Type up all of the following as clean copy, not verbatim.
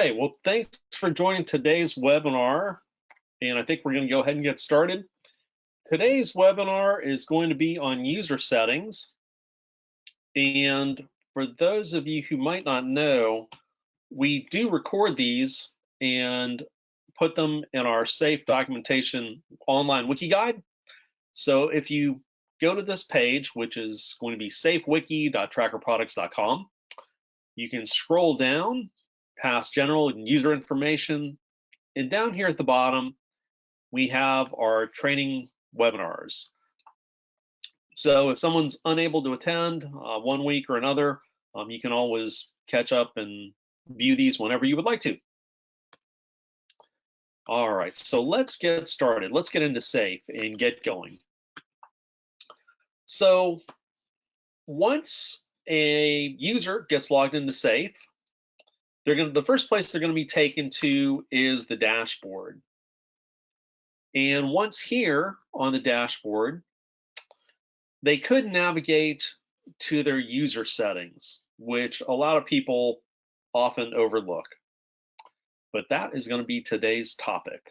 Hey, well, thanks for joining today's webinar, and I think we're going to go ahead and get started. Today's webinar is going to be on user settings, and for those of you who might not know, we do record these and put them in our safe documentation online wiki guide. So if you go to this page, which is going to be safewiki.trackerproducts.com, you can scroll down past general and user information, and down here at the bottom, we have our training webinars. So if someone's unable to attend 1 week or another, you can always catch up and view these whenever you would like to. All right, so let's get started. Let's get into Safe and get going. So once a user gets logged into Safe, the first place they're going to be taken to is the dashboard. And once here on the dashboard, they could navigate to their user settings, which a lot of people often overlook. But that is going to be today's topic.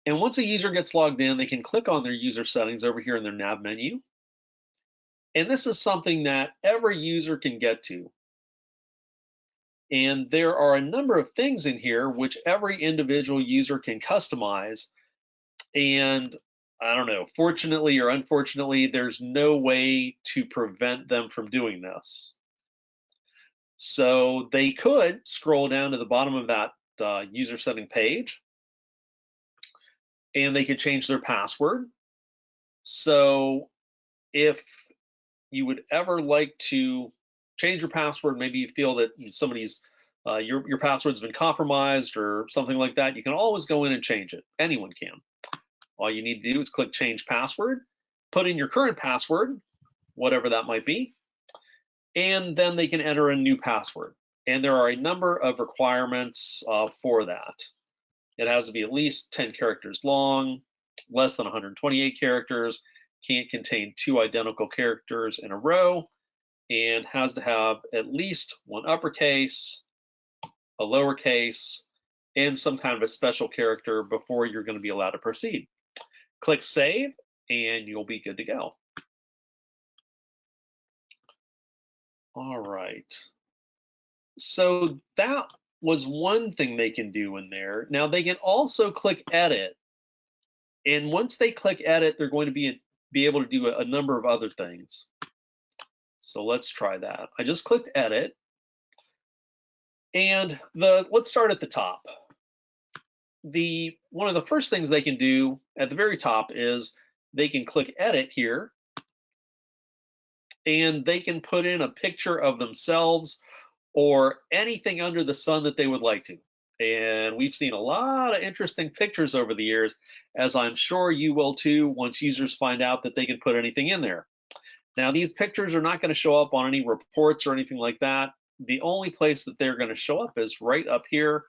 And once a user gets logged in, they can click on their user settings over here in their nav menu. And this is something that every user can get to. And there are a number of things in here which every individual user can customize. And I don't know, fortunately or unfortunately, there's no way to prevent them from doing this. So they could scroll down to the bottom of that user setting page, and they could change their password. So if you would ever like to change your password, maybe you feel that somebody's your password's been compromised or something like that, you can always go in and change it. Anyone can. All you need to do is click change password, put in your current password, whatever that might be, and then they can enter a new password. And there are a number of requirements for that. It has to be at least 10 characters long, less than 128 characters, can't contain 2 identical characters in a row, and has to have at least 1 uppercase, a lowercase, and some kind of a special character before you're going to be allowed to proceed. Click save, and you'll be good to go. All right. So that was one thing they can do in there. Now they can also click edit. And once they click edit, they're going to be able to do a number of other things. So let's try that. I just clicked edit. And let's start at the top. One of the first things they can do at the very top is they can click edit here, and they can put in a picture of themselves or anything under the sun that they would like to. And we've seen a lot of interesting pictures over the years, as I'm sure you will too, once users find out that they can put anything in there. Now, these pictures are not going to show up on any reports or anything like that. The only place that they're going to show up is right up here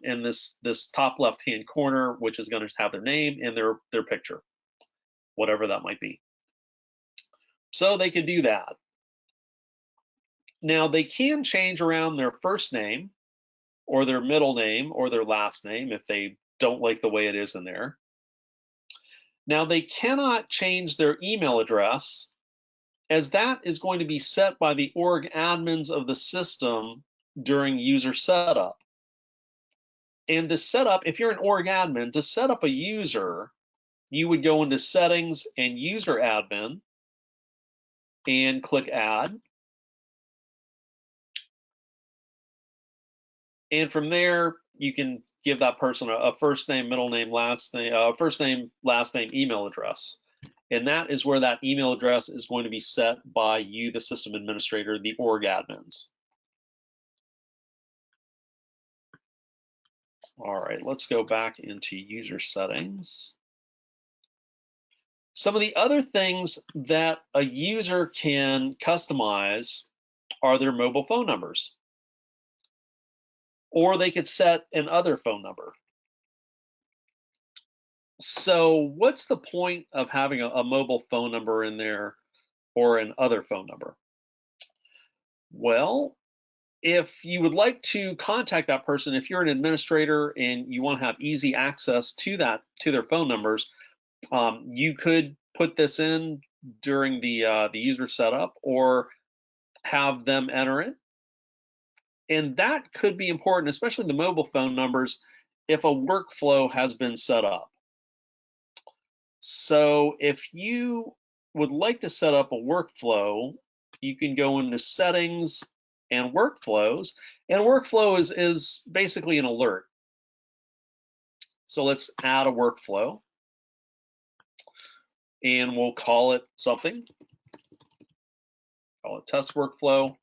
in this top left-hand corner, which is going to have their name and their picture, whatever that might be. So they can do that. Now, they can change around their first name or their middle name or their last name if they don't like the way it is in there. Now, they cannot change their email address, as that is going to be set by the org admins of the system during user setup. And to set up, if you're an org admin, to set up a user, you would go into settings and user admin and click add. And from there, you can give that person a first name, middle name, last name, first name, last name, email address. And that is where that email address is going to be set by you, the system administrator, the org admins. All right, let's go back into user settings. Some of the other things that a user can customize are their mobile phone numbers, or they could set an other phone number. So what's the point of having a mobile phone number in there or an other phone number? Well, If you would like to contact that person, if you're an administrator and you want to have easy access to their phone numbers, you could put this in during the user setup or have them enter it. And that could be important, especially the mobile phone numbers, if a workflow has been set up. So if you would like to set up a workflow, you can go into settings and workflows. And a workflow is basically an alert. So let's add a workflow. And we'll call it something. Call it test workflow.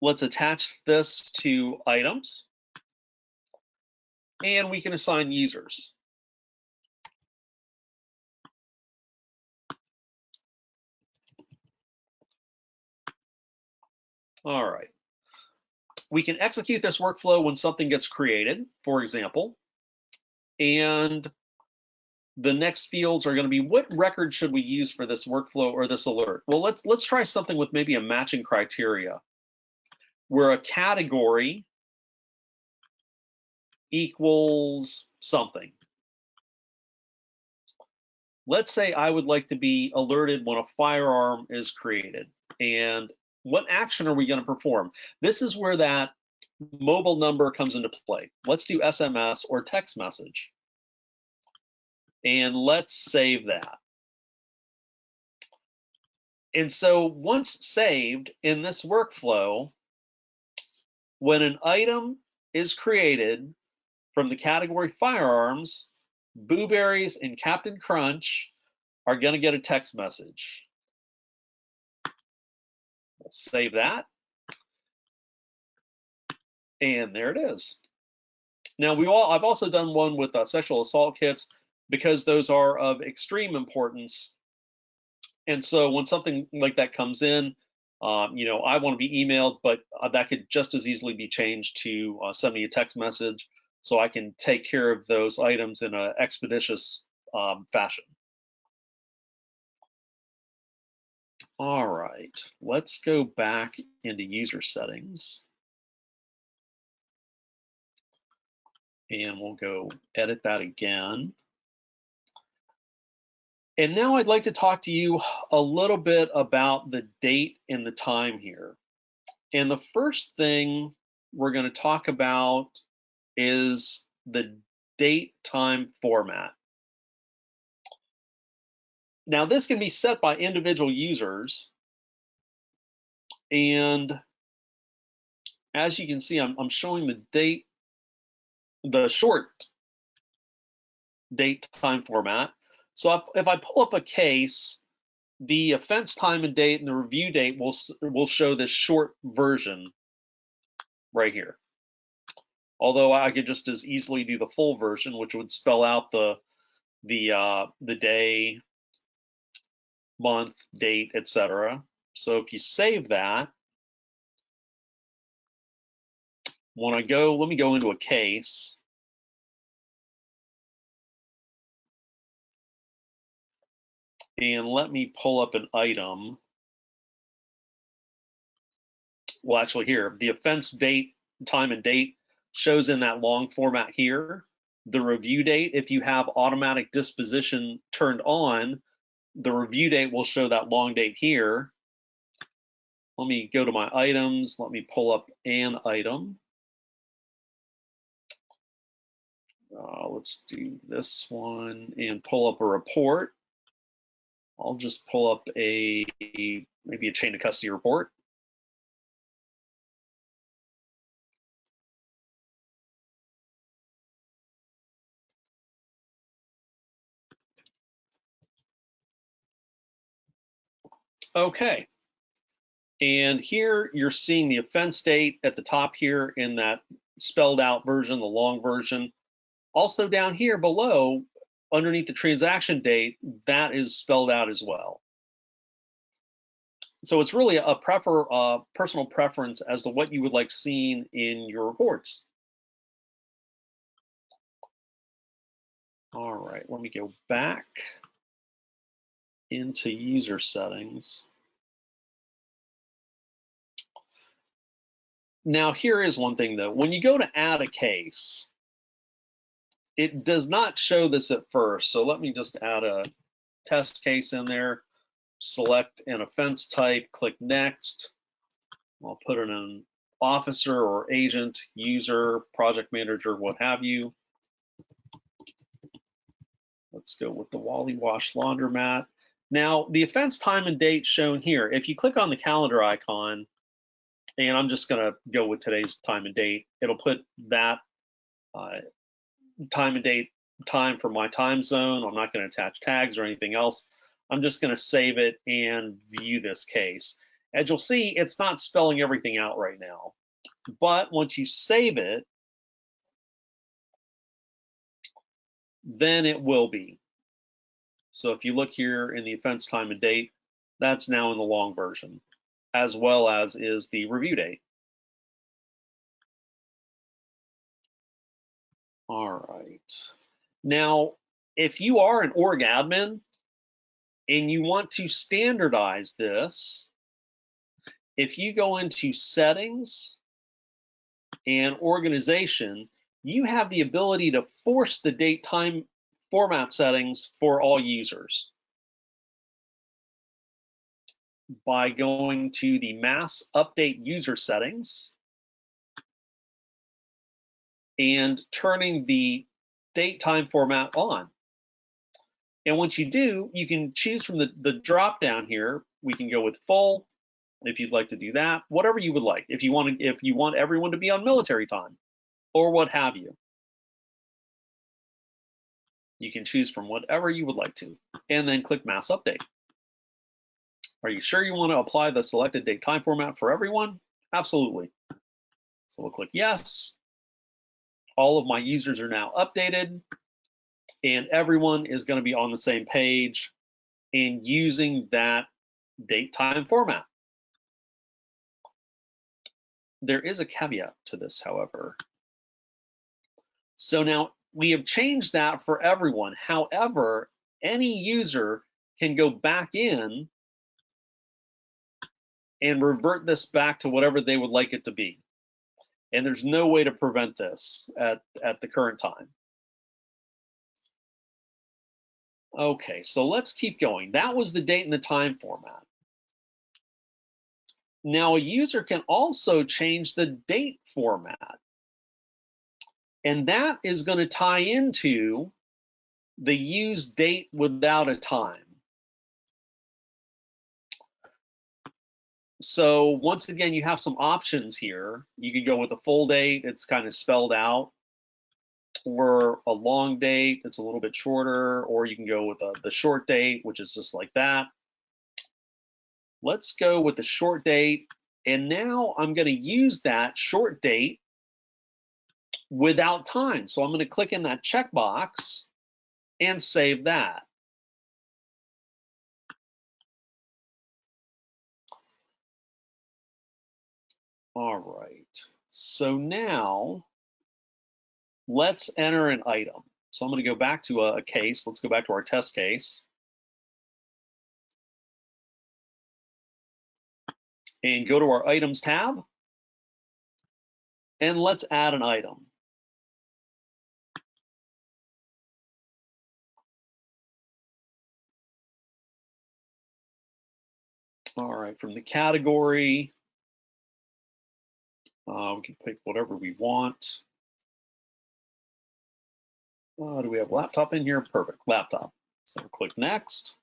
Let's attach this to items. And we can assign users. All right. We can execute this workflow when something gets created, for example. And the next fields are going to be, what record should we use for this workflow or this alert? Well, let's try something with maybe a matching criteria where a category equals something. Let's say I would like to be alerted when a firearm is created. And what action are we going to perform? This is where that mobile number comes into play. Let's do SMS or text message. And let's save that. And so once saved in this workflow, when an item is created from the category firearms, Boo Berries and Captain Crunch are going to get a text message. We'll save that. And there it is. Now I've also done one with sexual assault kits because those are of extreme importance. And so when something like that comes in, I want to be emailed, but that could just as easily be changed to send me a text message so I can take care of those items in an expeditious fashion. All right, let's go back into user settings. And we'll go edit that again. And now I'd like to talk to you a little bit about the date and the time here. And the first thing we're going to talk about is the date time format. Now this can be set by individual users. And as you can see, I'm showing the date, the short date time format. So if I pull up a case, the offense time and date and the review date will show this short version right here. Although I could just as easily do the full version, which would spell out the day, month, date, etc. So if you save that, when I go, let me go into a case. And let me pull up an item. Well, actually here, the offense date, time and date shows in that long format here. The review date, if you have automatic disposition turned on, the review date will show that long date here. Let me go to my items. Let me pull up an item. Let's do this one and pull up a report. I'll just pull up maybe a chain of custody report. Okay. And here you're seeing the offense date at the top here in that spelled out version, the long version. Also down here below, underneath the transaction date, that is spelled out as well. So it's really a personal preference as to what you would like seen in your reports. All right, let me go back into user settings. Now, here is one thing though. When you go to add a case, it does not show this at first. So let me just add a test case in there, select an offense type, click next. I'll put in an officer or agent, user, project manager, what have you. Let's go with the Wally Wash Laundromat. Now, the offense time and date shown here, if you click on the calendar icon, and I'm just going to go with today's time and date, it'll put that time and date time for my time zone. I'm not going to attach tags or anything else. I'm just going to save it and view this case. As you'll see, it's not spelling everything out right now. But once you save it, then it will be. So if you look here in the offense time and date, that's now in the long version, as well as is the review date. All right. Now, if you are an org admin and you want to standardize this, if you go into settings and organization, you have the ability to force the date time format settings for all users by going to the mass update user settings and turning the date time format on. And once you do, you can choose from the drop down here. We can go with full if you'd like to do that, whatever you would like. If you want everyone to be on military time or what have you. You can choose from whatever you would like to, and then click Mass Update. Are you sure you want to apply the selected date time format for everyone? Absolutely. So we'll click Yes. All of my users are now updated, and everyone is going to be on the same page and using that date time format. There is a caveat to this, however. So now we have changed that for everyone. However, any user can go back in and revert this back to whatever they would like it to be. And there's no way to prevent this at the current time. Okay, so let's keep going. That was the date and the time format. Now a user can also change the date format. And that is going to tie into the use date without a time. So once again, you have some options here. You can go with a full date, it's kind of spelled out, or a long date, it's a little bit shorter, or you can go with the short date, which is just like that. Let's go with the short date. And now I'm going to use that short date without time. So I'm going to click in that checkbox and save that. All right. So now let's enter an item. So I'm going to go back to a case. Let's go back to our test case. And go to our items tab. And let's add an item. All right, from the category, we can pick whatever we want. Do we have laptop in here? Perfect, laptop. So click next.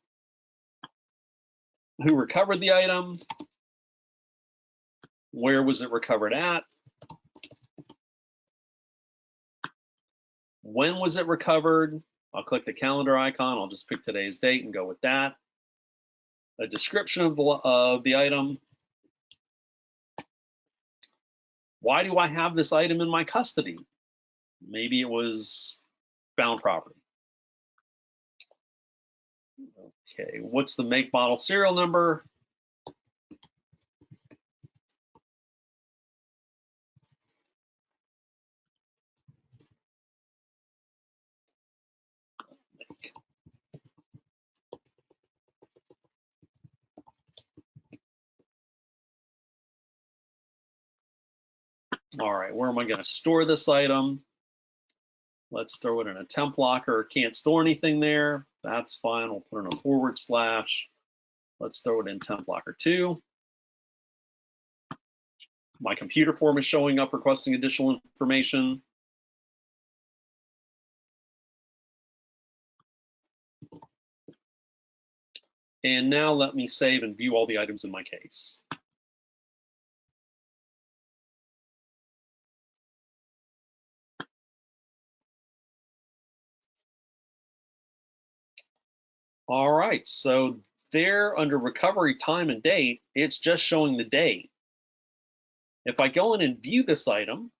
Who recovered the item? Where was it recovered at? When was it recovered? I'll click the calendar icon. I'll just pick today's date and go with that. A description of the item. Why do I have this item in my custody? Maybe it was found property. Okay, what's the make, model, serial number? All right, where am I going to store this item? Let's throw it in a temp locker. Can't store anything there. That's fine. We'll put in a /. Let's throw it in temp locker 2. My computer form is showing up requesting additional information. And now let me save and view all the items in my case. All right, so there under recovery time and date, it's just showing the date. If I go in and view this item,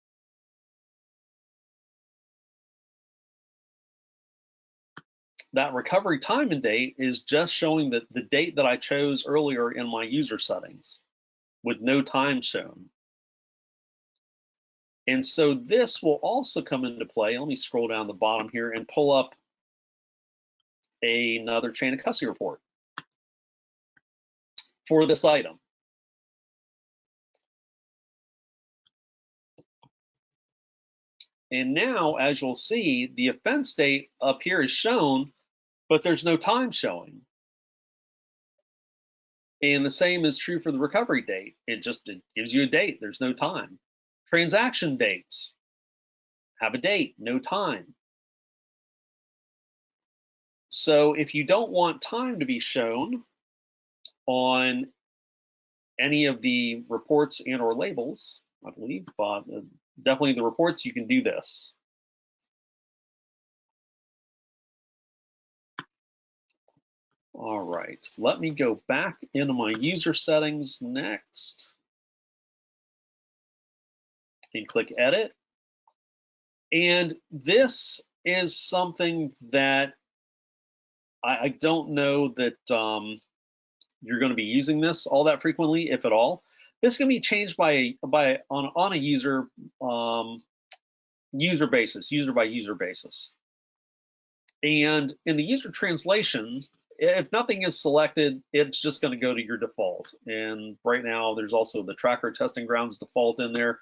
that recovery time and date is just showing the date that I chose earlier in my user settings with no time shown. And so this will also come into play. Let me scroll down the bottom here and pull up another chain of custody report for this item. And now, as you'll see, the offense date up here is shown, but there's no time showing. And the same is true for the recovery date. It gives you a date, there's no time. Transaction dates have a date, no time. So if you don't want time to be shown on any of the reports and or labels, I believe, but definitely the reports, you can do this. All right, let me go back into my user settings next and click edit. And this is something that I don't know that you're going to be using this all that frequently, if at all. This can be changed on a user by user basis. And in the user translation, if nothing is selected, it's just going to go to your default. And right now, there's also the tracker testing grounds default in there.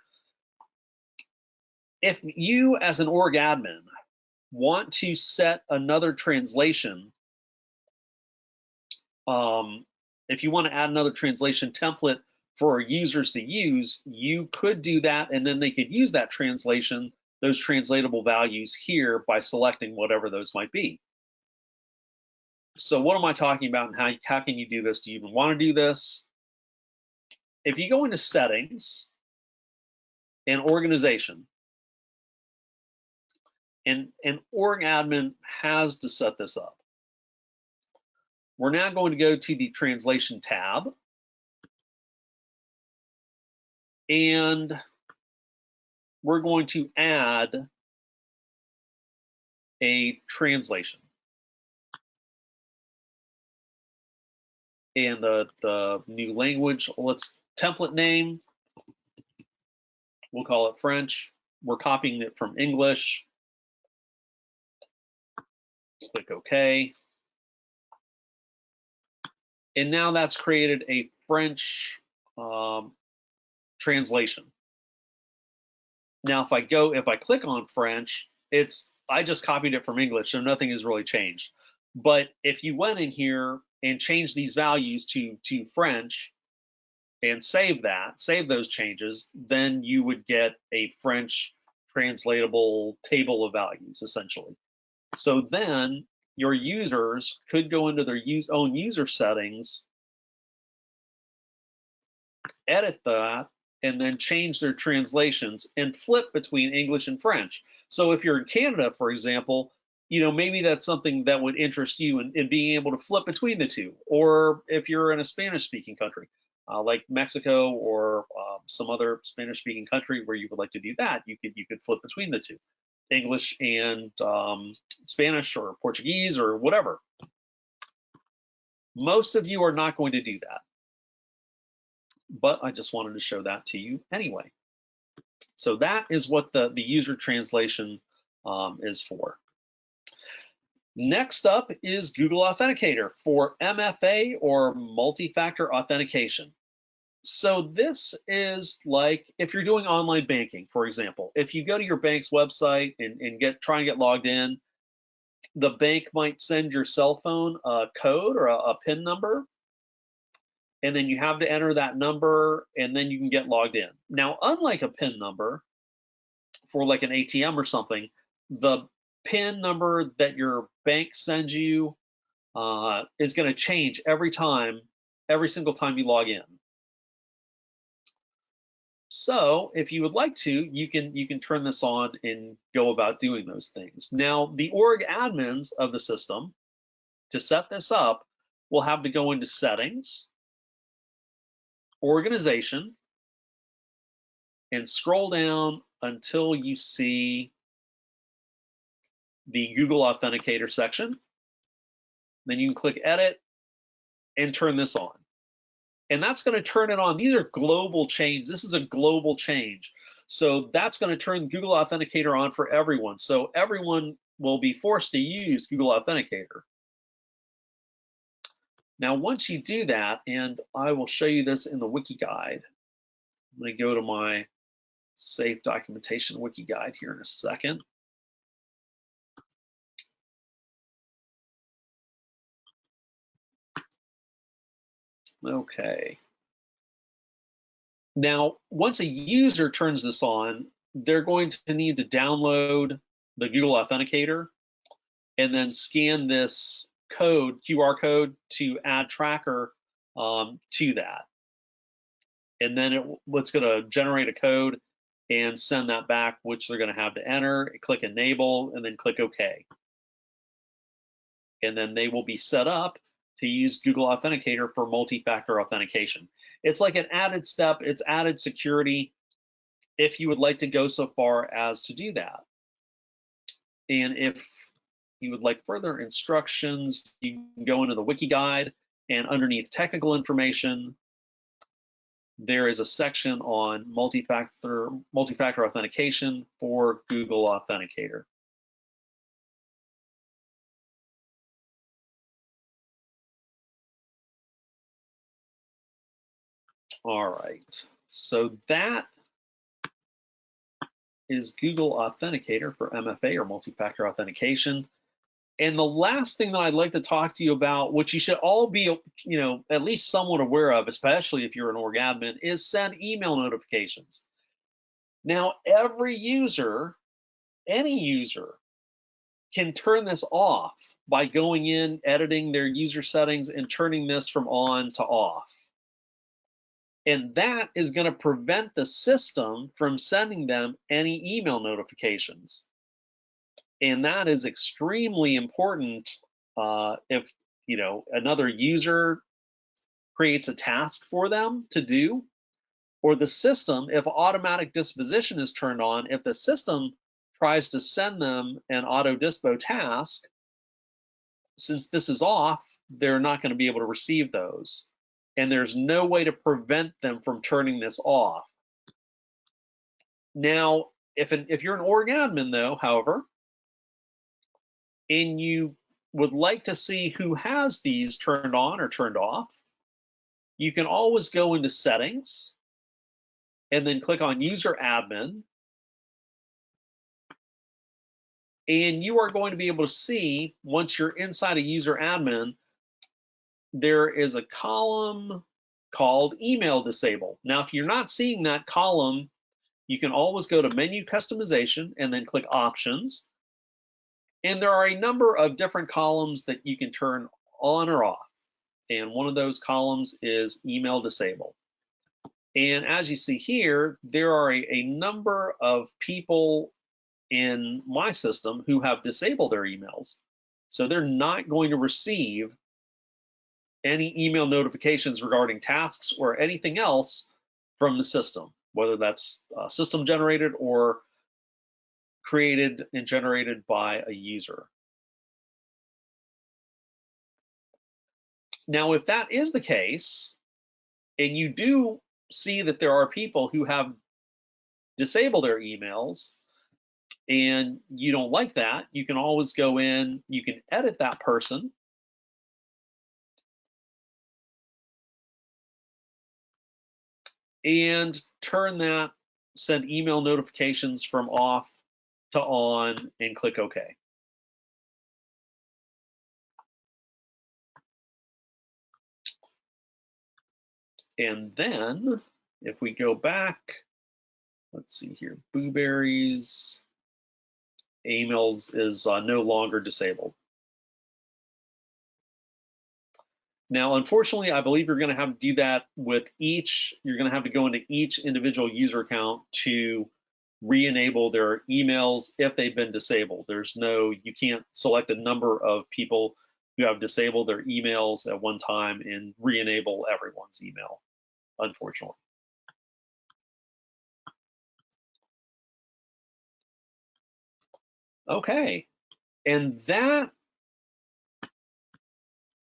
If you, as an org admin, want to set another translation, if you want to add another translation template for users to use, you could do that, and then they could use that translation, those translatable values here by selecting whatever those might be. So what am I talking about, and how can you do this? Do you even want to do this? If you go into settings and organization, and an org admin has to set this up. We're now going to go to the translation tab, and we're going to add a translation. And the new language, let's template name, we'll call it French. We're copying it from English. Click OK. And now that's created a French translation. Now, if I click on French, I just copied it from English, so nothing has really changed. But if you went in here and changed these values to French and save those changes, then you would get a French translatable table of values, essentially. So then your users could go into their own user settings, edit that, and then change their translations and flip between English and French. So if you're in Canada, for example, maybe that's something that would interest you in being able to flip between the two. Or if you're in a Spanish-speaking country, like Mexico or some other Spanish-speaking country where you would like to do that, you could flip between the two, English and Spanish or Portuguese or whatever. Most of you are not going to do that, but I just wanted to show that to you anyway. So that is what the user translation is for. Next up is Google Authenticator for MFA or multi-factor authentication. So this is like if you're doing online banking, for example. If you go to your bank's website and try and get logged in, the bank might send your cell phone a code or a PIN number, and then you have to enter that number, and then you can get logged in. Now, unlike a PIN number for like an ATM or something, the PIN number that your bank sends you is going to change every single time you log in. So if you would like to, you can turn this on and go about doing those things. Now, the org admins of the system, to set this up, will have to go into settings, organization, and scroll down until you see the Google Authenticator section. Then you can click edit and turn this on. And that's going to turn it on. These are global change. This is a global change. So that's going to turn Google Authenticator on for everyone. So everyone will be forced to use Google Authenticator. Now, once you do that, and I will show you this in the wiki guide. I'm going to go to my safe documentation wiki guide here in a second. Okay. Now, once a user turns this on, they're going to need to download the Google Authenticator and then scan this code, QR code, to add tracker to that. And then it's going to generate a code and send that back, which they're going to have to enter, click enable, and then click OK. And then they will be set up to use Google Authenticator for multi-factor authentication. It's like an added step, it's added security if you would like to go so far as to do that. And if you would like further instructions, you can go into the wiki guide, and underneath technical information, there is a section on multi-factor authentication for Google Authenticator. All right, so that is Google Authenticator for MFA, or multi-factor authentication. And the last thing that I'd like to talk to you about, which you should all be, at least somewhat aware of, especially if you're an org admin, is send email notifications. Now, every user, any user, can turn this off by going in, editing their user settings, and turning this from on to off. And that is going to prevent the system from sending them any email notifications. And that is extremely important if another user creates a task for them to do, or the system, if automatic disposition is turned on, if the system tries to send them an auto dispo task, since this is off, they're not going to be able to receive those. And there's no way to prevent them from turning this off. Now, if you're an org admin, though, however, and you would like to see who has these turned on or turned off, you can always go into settings and then click on user admin. And you are going to be able to see, once you're inside a user admin, there is a column called email disable. Now, if you're not seeing that column, you can always go to menu customization and then click options. And there are a number of different columns that you can turn on or off. And one of those columns is email disable. And as you see here, there are a number of people in my system who have disabled their emails. So they're not going to receive any email notifications regarding tasks or anything else from the system, whether that's system generated or created and generated by a user. Now, if that is the case, and you do see that there are people who have disabled their emails, and you don't like that, you can always go in, you can edit that person, and turn that send email notifications from off to on and click OK. And then if we go back, let's see here, Blueberries, emails is no longer disabled. Now, unfortunately, I believe you're going to have to do that with each, you're going to have to go into each individual user account to re-enable their emails if they've been disabled. There's no, you can't select a number of people who have disabled their emails at one time and re-enable everyone's email, unfortunately. Okay, and that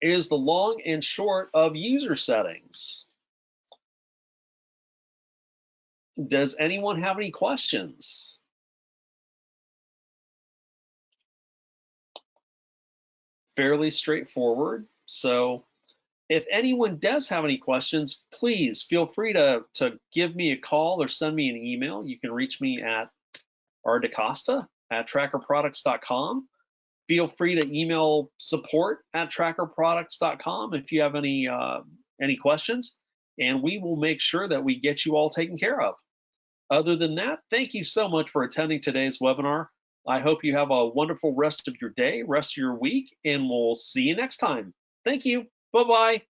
is the long and short of user settings. Does anyone have any questions? Fairly straightforward. So if anyone does have any questions, please feel free to give me a call or send me an email. You can reach me at rdacosta@trackerproducts.com. Feel free to email support@trackerproducts.com if you have any questions, and we will make sure that we get you all taken care of. Other than that, thank you so much for attending today's webinar. I hope you have a wonderful rest of your day, rest of your week, and we'll see you next time. Thank you. Bye-bye.